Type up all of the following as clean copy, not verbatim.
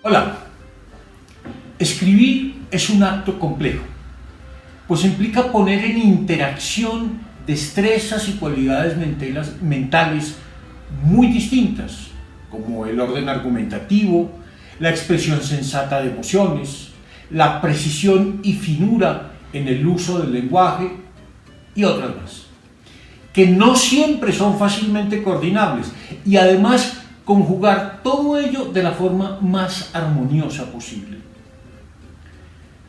Hola, escribir es un acto complejo, pues implica poner en interacción destrezas y cualidades mentales muy distintas, como el orden argumentativo, la expresión sensata de emociones, la precisión y finura en el uso del lenguaje y otras más, que no siempre son fácilmente coordinables y además conjugar todo ello de la forma más armoniosa posible.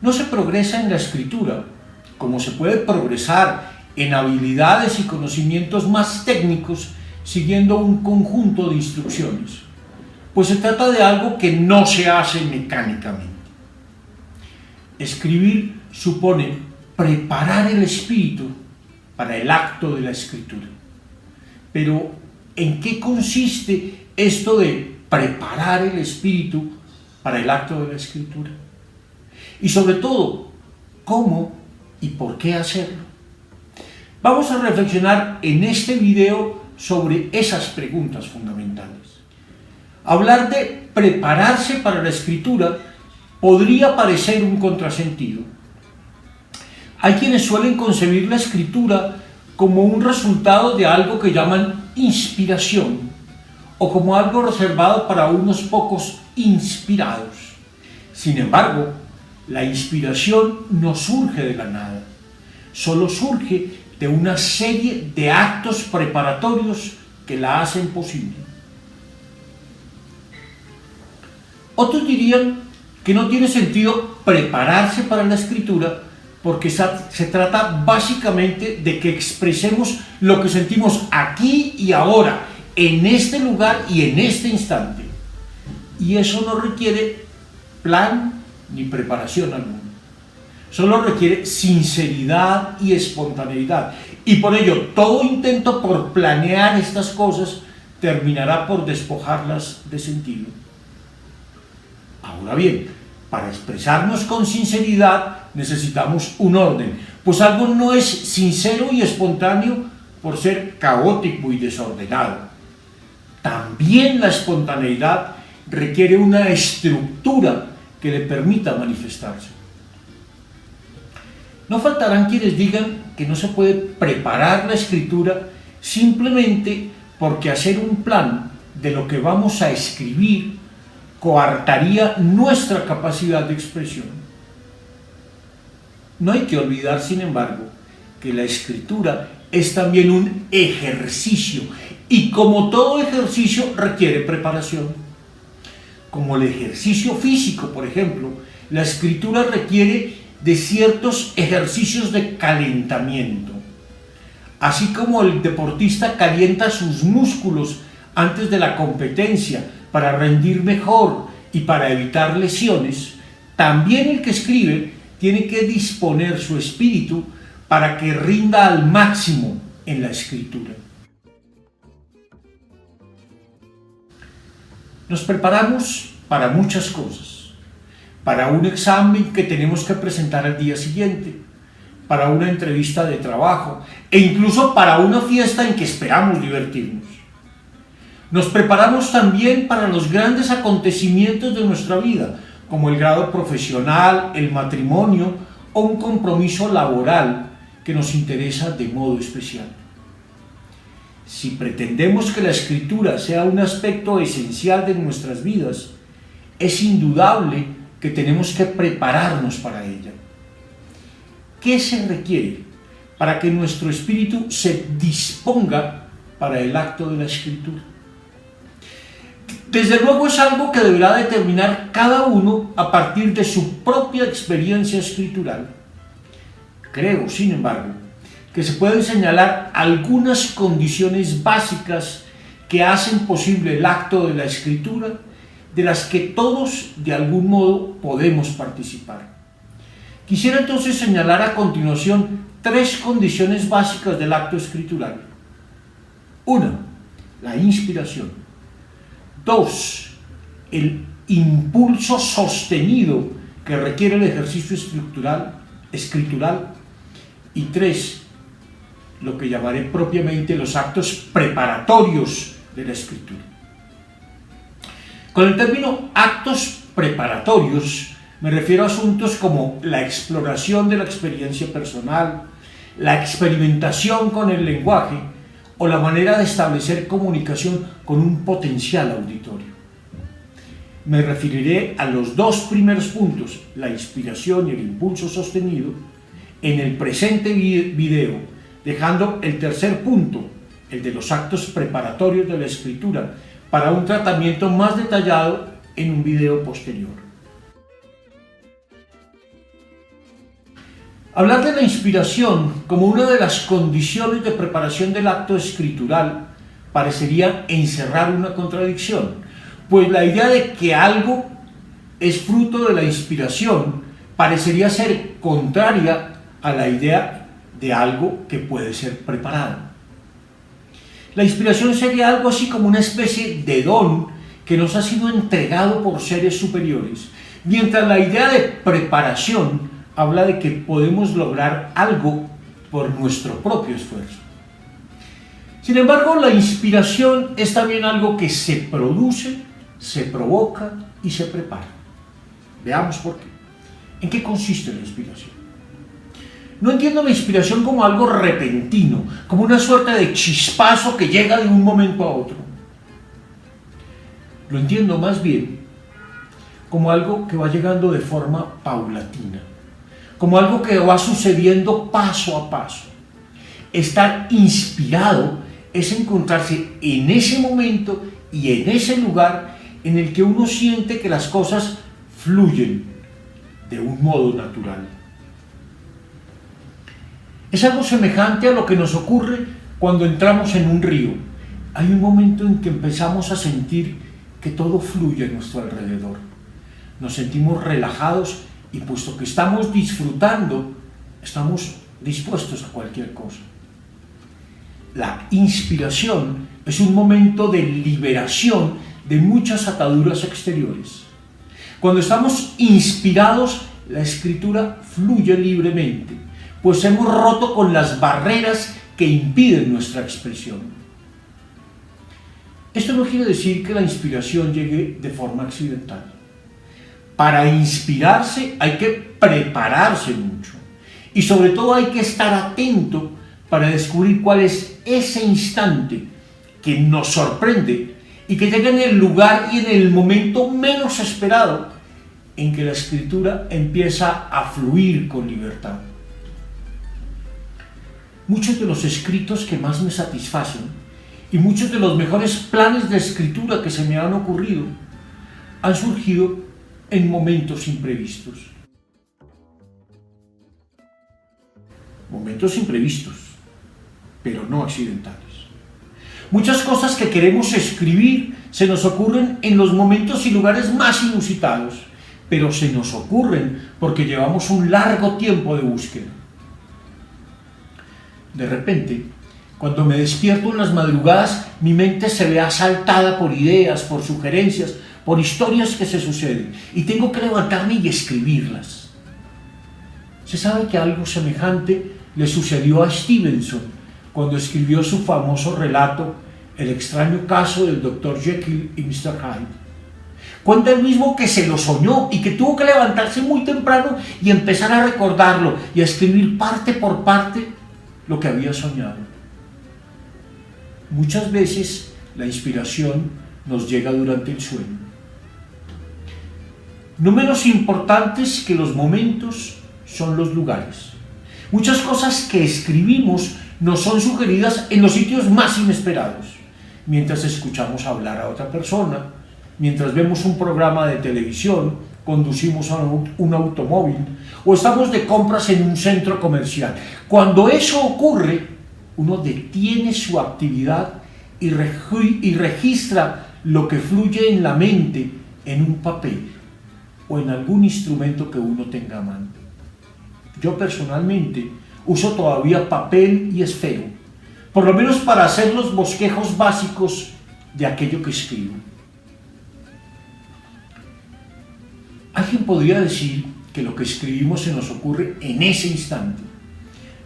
No se progresa en la escritura como se puede progresar en habilidades y conocimientos más técnicos siguiendo un conjunto de instrucciones, pues se trata de algo que no se hace mecánicamente. Escribir supone preparar el espíritu para el acto de la escritura. Pero, ¿en qué consiste esto de preparar el espíritu para el acto de la escritura? Y sobre todo, ¿cómo y por qué hacerlo? Vamos a reflexionar en este video sobre esas preguntas fundamentales. Hablar de prepararse para la escritura podría parecer un contrasentido. Hay quienes suelen concebir la escritura como un resultado de algo que llaman inspiración, o como algo reservado para unos pocos inspirados. Sin embargo, la inspiración no surge de la nada, solo surge de una serie de actos preparatorios que la hacen posible. Otros dirían que no tiene sentido prepararse para la escritura porque se trata básicamente de que expresemos lo que sentimos aquí y ahora, en este lugar y en este instante. Y eso no requiere plan ni preparación alguna. Solo requiere sinceridad y espontaneidad. Y por ello, todo intento por planear estas cosas terminará por despojarlas de sentido. Ahora bien, para expresarnos con sinceridad necesitamos un orden, pues algo no es sincero y espontáneo por ser caótico y desordenado. También la espontaneidad requiere una estructura que le permita manifestarse. No faltarán quienes digan que no se puede preparar la escritura simplemente porque hacer un plan de lo que vamos a escribir coartaría nuestra capacidad de expresión. No hay que olvidar, sin embargo, que la escritura es también un ejercicio y como todo ejercicio requiere preparación. Como el ejercicio físico, por ejemplo, la escritura requiere de ciertos ejercicios de calentamiento. Así como el deportista calienta sus músculos antes de la competencia para rendir mejor y para evitar lesiones, también el que escribe tiene que disponer su espíritu para que rinda al máximo en la escritura. Nos preparamos para muchas cosas, para un examen que tenemos que presentar al día siguiente, para una entrevista de trabajo e incluso para una fiesta en que esperamos divertirnos. Nos preparamos también para los grandes acontecimientos de nuestra vida, como el grado profesional, el matrimonio o un compromiso laboral que nos interesa de modo especial. Si pretendemos que la escritura sea un aspecto esencial de nuestras vidas, es indudable que tenemos que prepararnos para ella. ¿Qué se requiere para que nuestro espíritu se disponga para el acto de la escritura? Desde luego es algo que deberá determinar cada uno a partir de su propia experiencia escritural. Creo, sin embargo, que se pueden señalar algunas condiciones básicas que hacen posible el acto de la escritura, de las que todos de algún modo podemos participar. Quisiera entonces señalar a continuación 3 condiciones básicas del acto escritural. 1. La inspiración. 2. El impulso sostenido que requiere el ejercicio escritural. Y 3. Lo que llamaré propiamente los actos preparatorios de la escritura. Con el término actos preparatorios me refiero a asuntos como la exploración de la experiencia personal, la experimentación con el lenguaje o la manera de establecer comunicación con un potencial auditorio. Me referiré a los dos primeros puntos, la inspiración y el impulso sostenido, en el presente video, dejando el tercer punto, el de los actos preparatorios de la escritura, para un tratamiento más detallado en un video posterior. Hablar de la inspiración como una de las condiciones de preparación del acto escritural parecería encerrar una contradicción, pues la idea de que algo es fruto de la inspiración parecería ser contraria a la idea de algo que puede ser preparado. La inspiración sería algo así como una especie de don que nos ha sido entregado por seres superiores, mientras la idea de preparación habla de que podemos lograr algo por nuestro propio esfuerzo. Sin embargo, la inspiración es también algo que se produce, se provoca y se prepara. Veamos por qué. ¿En qué consiste la inspiración? No entiendo la inspiración como algo repentino, como una suerte de chispazo que llega de un momento a otro. Lo entiendo más bien como algo que va llegando de forma paulatina, como algo que va sucediendo paso a paso. Estar inspirado es encontrarse en ese momento y en ese lugar en el que uno siente que las cosas fluyen de un modo natural. Es algo semejante a lo que nos ocurre cuando entramos en un río. Hay un momento en que empezamos a sentir que todo fluye a nuestro alrededor. Nos sentimos relajados y puesto que estamos disfrutando, estamos dispuestos a cualquier cosa. La inspiración es un momento de liberación de muchas ataduras exteriores. Cuando estamos inspirados, la escritura fluye libremente, pues hemos roto con las barreras que impiden nuestra expresión. Esto no quiere decir que la inspiración llegue de forma accidental. Para inspirarse hay que prepararse mucho y sobre todo hay que estar atento para descubrir cuál es ese instante que nos sorprende y que llega en el lugar y en el momento menos esperado en que la escritura empieza a fluir con libertad. Muchos de los escritos que más me satisfacen y muchos de los mejores planes de escritura que se me han ocurrido han surgido en momentos imprevistos. Momentos imprevistos, pero no accidentales. Muchas cosas que queremos escribir se nos ocurren en los momentos y lugares más inusitados, pero se nos ocurren porque llevamos un largo tiempo de búsqueda. De repente, cuando me despierto en las madrugadas, mi mente se ve asaltada por ideas, por sugerencias, por historias que se suceden, y tengo que levantarme y escribirlas. Se sabe que algo semejante le sucedió a Stevenson cuando escribió su famoso relato El extraño caso del Dr. Jekyll y Mr. Hyde. Cuenta él mismo que se lo soñó y que tuvo que levantarse muy temprano y empezar a recordarlo y a escribir parte por parte lo que había soñado. Muchas veces la inspiración nos llega durante el sueño. No menos importantes que los momentos son los lugares. Muchas cosas que escribimos nos son sugeridas en los sitios más inesperados, mientras escuchamos hablar a otra persona, mientras vemos un programa de televisión, conducimos un automóvil o estamos de compras en un centro comercial. Cuando eso ocurre, uno detiene su actividad y registra lo que fluye en la mente en un papel o en algún instrumento que uno tenga a mano. Yo personalmente uso todavía papel y esfero, por lo menos para hacer los bosquejos básicos de aquello que escribo. Alguien podría decir que lo que escribimos se nos ocurre en ese instante.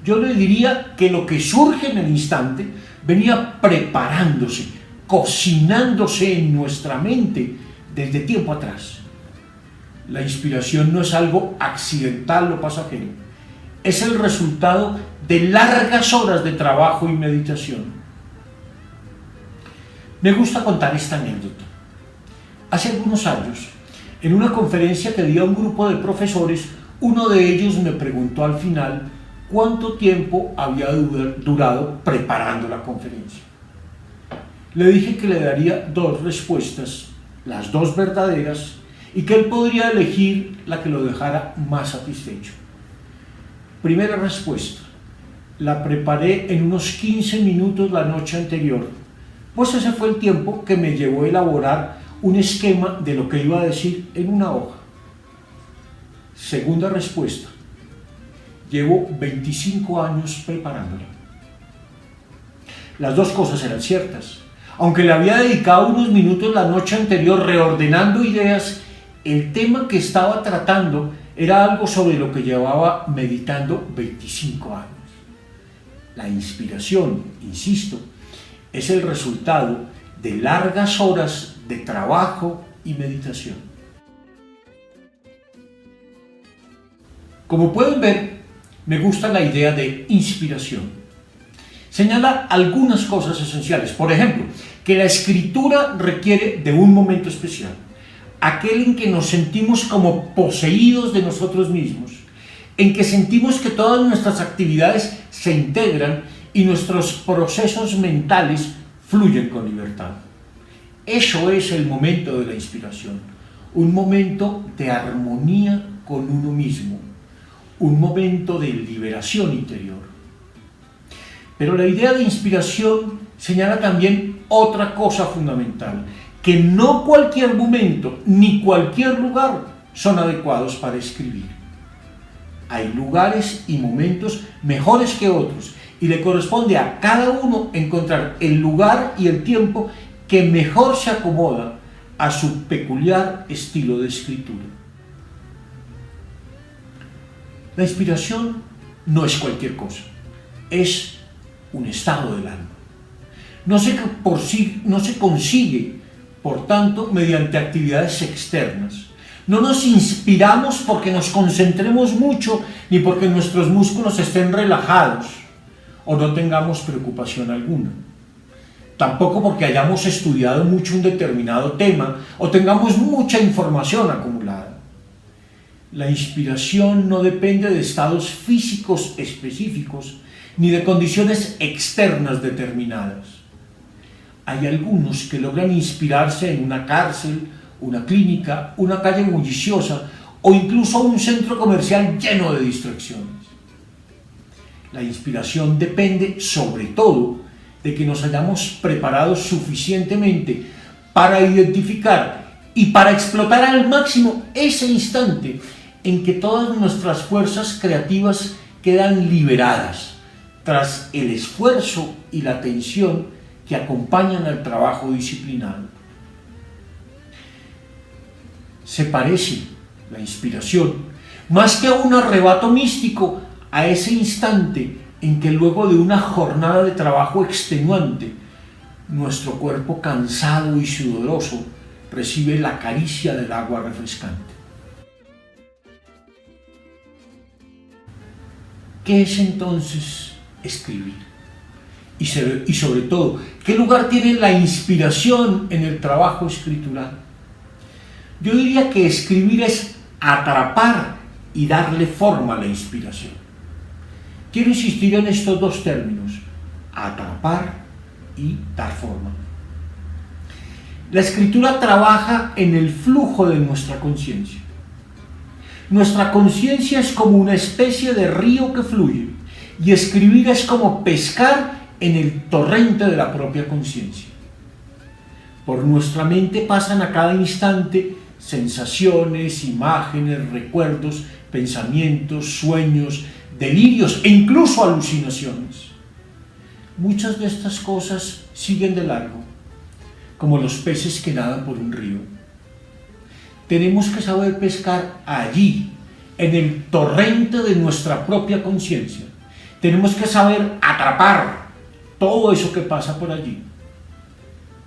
Yo le diría que lo que surge en el instante venía preparándose, cocinándose en nuestra mente desde tiempo atrás. La inspiración no es algo accidental o pasajero. Es el resultado de largas horas de trabajo y meditación. Me gusta contar esta anécdota. Hace algunos años, en una conferencia que di a un grupo de profesores, uno de ellos me preguntó al final cuánto tiempo había durado preparando la conferencia. Le dije que le daría 2 respuestas, las 2 verdaderas, y que él podría elegir la que lo dejara más satisfecho. Primera respuesta: la preparé en unos 15 minutos la noche anterior, pues ese fue el tiempo que me llevó a elaborar un esquema de lo que iba a decir en una hoja. Segunda respuesta: llevo 25 años preparándola. Las 2 cosas eran ciertas. Aunque le había dedicado unos minutos la noche anterior reordenando ideas, el tema que estaba tratando era algo sobre lo que llevaba meditando 25 años. La inspiración, insisto, es el resultado de largas horas de trabajo y meditación. Como pueden ver, me gusta la idea de inspiración. Señala algunas cosas esenciales. Por ejemplo, que la escritura requiere de un momento especial, aquel en que nos sentimos como poseídos de nosotros mismos, en que sentimos que todas nuestras actividades se integran y nuestros procesos mentales fluyen con libertad. Eso es el momento de la inspiración, un momento de armonía con uno mismo, un momento de liberación interior. Pero la idea de inspiración señala también otra cosa fundamental, que no cualquier momento ni cualquier lugar son adecuados para escribir. Hay lugares y momentos mejores que otros y le corresponde a cada uno encontrar el lugar y el tiempo que mejor se acomoda a su peculiar estilo de escritura. La inspiración no es cualquier cosa, es un estado del alma. No se consigue, por tanto, mediante actividades externas. No nos inspiramos porque nos concentremos mucho ni porque nuestros músculos estén relajados o no tengamos preocupación alguna. Tampoco porque hayamos estudiado mucho un determinado tema o tengamos mucha información acumulada. La inspiración no depende de estados físicos específicos ni de condiciones externas determinadas. Hay algunos que logran inspirarse en una cárcel, una clínica, una calle bulliciosa o incluso un centro comercial lleno de distracciones. La inspiración depende sobre todo de que nos hayamos preparado suficientemente para identificar y para explotar al máximo ese instante en que todas nuestras fuerzas creativas quedan liberadas tras el esfuerzo y la tensión que acompañan al trabajo disciplinado. Se parece la inspiración, más que a un arrebato místico, a ese instante en que luego de una jornada de trabajo extenuante, nuestro cuerpo cansado y sudoroso recibe la caricia del agua refrescante. ¿Qué es entonces escribir? Y sobre todo, ¿qué lugar tiene la inspiración en el trabajo escritural? Yo diría que escribir es atrapar y darle forma a la inspiración. Quiero insistir en estos 2 términos, atrapar y dar forma. La escritura trabaja en el flujo de nuestra conciencia. Nuestra conciencia es como una especie de río que fluye y escribir es como pescar en el torrente de la propia conciencia. Por nuestra mente pasan a cada instante sensaciones, imágenes, recuerdos, pensamientos, sueños, delirios e incluso alucinaciones. Muchas de estas cosas siguen de largo, como los peces que nadan por un río. Tenemos que saber pescar allí, en el torrente de nuestra propia conciencia. Tenemos que saber atrapar todo eso que pasa por allí.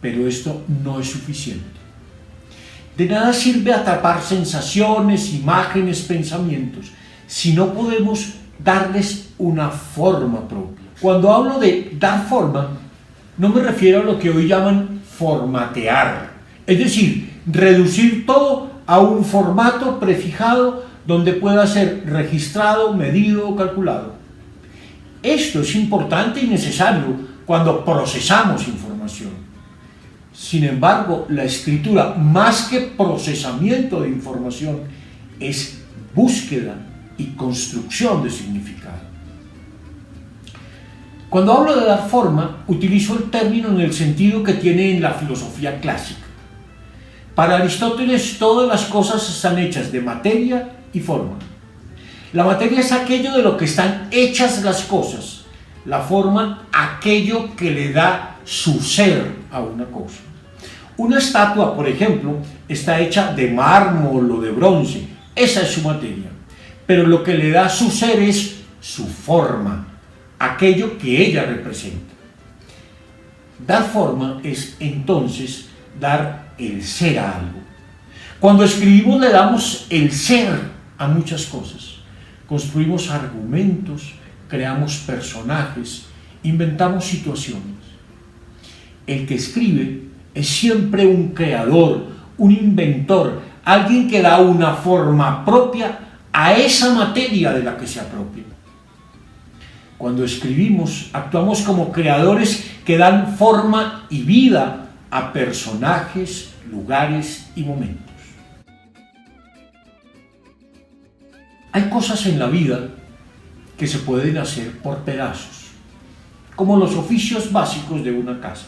Pero esto no es suficiente. De nada sirve atrapar sensaciones, imágenes, pensamientos, si no podemos darles una forma propia. Cuando hablo de dar forma, no me refiero a lo que hoy llaman formatear, es decir, reducir todo a un formato prefijado donde pueda ser registrado, medido o calculado. Esto es importante y necesario cuando procesamos información. Sin embargo, la escritura, más que procesamiento de información, es búsqueda y construcción de significado. Cuando hablo de dar forma, utilizo el término en el sentido que tiene en la filosofía clásica. Para Aristóteles, todas las cosas están hechas de materia y forma. La materia es aquello de lo que están hechas las cosas, la forma, aquello que le da su ser a una cosa. Una estatua, por ejemplo, está hecha de mármol o de bronce, esa es su materia, pero lo que le da su ser es su forma, aquello que ella representa. Dar forma es entonces dar el ser a algo. Cuando escribimos le damos el ser a muchas cosas. Construimos argumentos, creamos personajes, inventamos situaciones. El que escribe es siempre un creador, un inventor, alguien que da una forma propia a esa materia de la que se apropia. Cuando escribimos, actuamos como creadores que dan forma y vida a personajes, lugares y momentos. Hay cosas en la vida que se pueden hacer por pedazos, como los oficios básicos de una casa.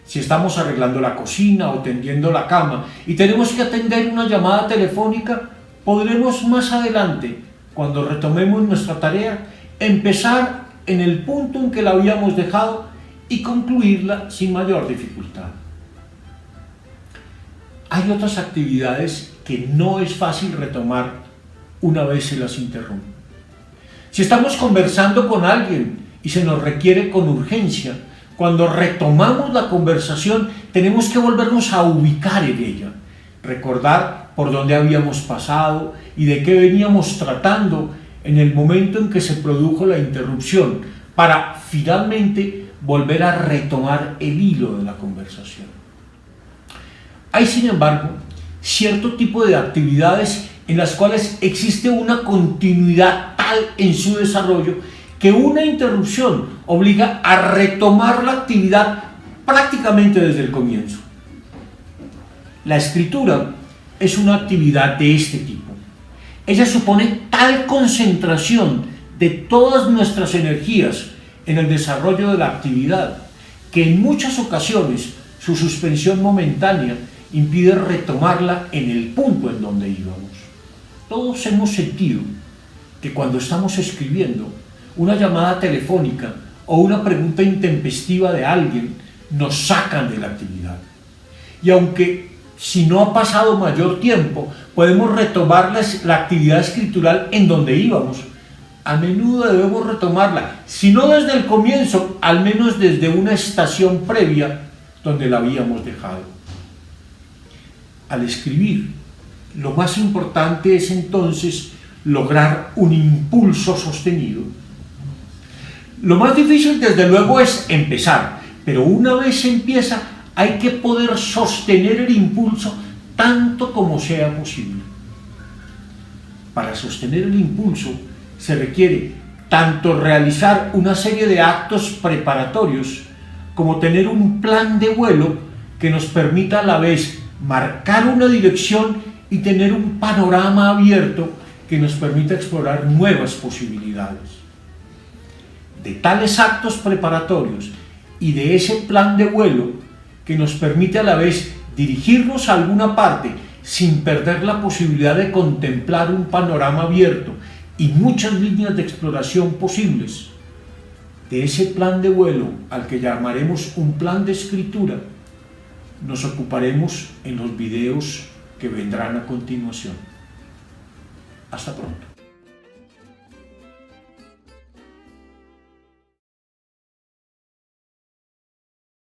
Si estamos arreglando la cocina o tendiendo la cama y tenemos que atender una llamada telefónica, podremos más adelante, cuando retomemos nuestra tarea, empezar en el punto en que la habíamos dejado y concluirla sin mayor dificultad. Hay otras actividades que no es fácil retomar una vez se las interrumpe. Si estamos conversando con alguien y se nos requiere con urgencia, cuando retomamos la conversación tenemos que volvernos a ubicar en ella, recordar por dónde habíamos pasado y de qué veníamos tratando en el momento en que se produjo la interrupción, para finalmente volver a retomar el hilo de la conversación. Hay, sin embargo, cierto tipo de actividades en las cuales existe una continuidad tal en su desarrollo que una interrupción obliga a retomar la actividad prácticamente desde el comienzo. La escritura es una actividad de este tipo. Ella supone tal concentración de todas nuestras energías en el desarrollo de la actividad que en muchas ocasiones su suspensión momentánea impide retomarla en el punto en donde íbamos. Todos hemos sentido que cuando estamos escribiendo, una llamada telefónica o una pregunta intempestiva de alguien nos sacan de la actividad. Y aunque si no ha pasado mayor tiempo, podemos retomar la actividad escritural en donde íbamos, a menudo debemos retomarla, si no desde el comienzo, al menos desde una estación previa donde la habíamos dejado. Al escribir, lo más importante es entonces lograr un impulso sostenido. Lo más difícil, desde luego, es empezar, pero una vez se empieza, hay que poder sostener el impulso tanto como sea posible. Para sostener el impulso se requiere tanto realizar una serie de actos preparatorios como tener un plan de vuelo que nos permita a la vez marcar una dirección y tener un panorama abierto que nos permita explorar nuevas posibilidades. De tales actos preparatorios y de ese plan de vuelo que nos permite a la vez dirigirnos a alguna parte sin perder la posibilidad de contemplar un panorama abierto y muchas líneas de exploración posibles, de ese plan de vuelo al que llamaremos un plan de escritura, nos ocuparemos en los videos que vendrán a continuación. Hasta pronto.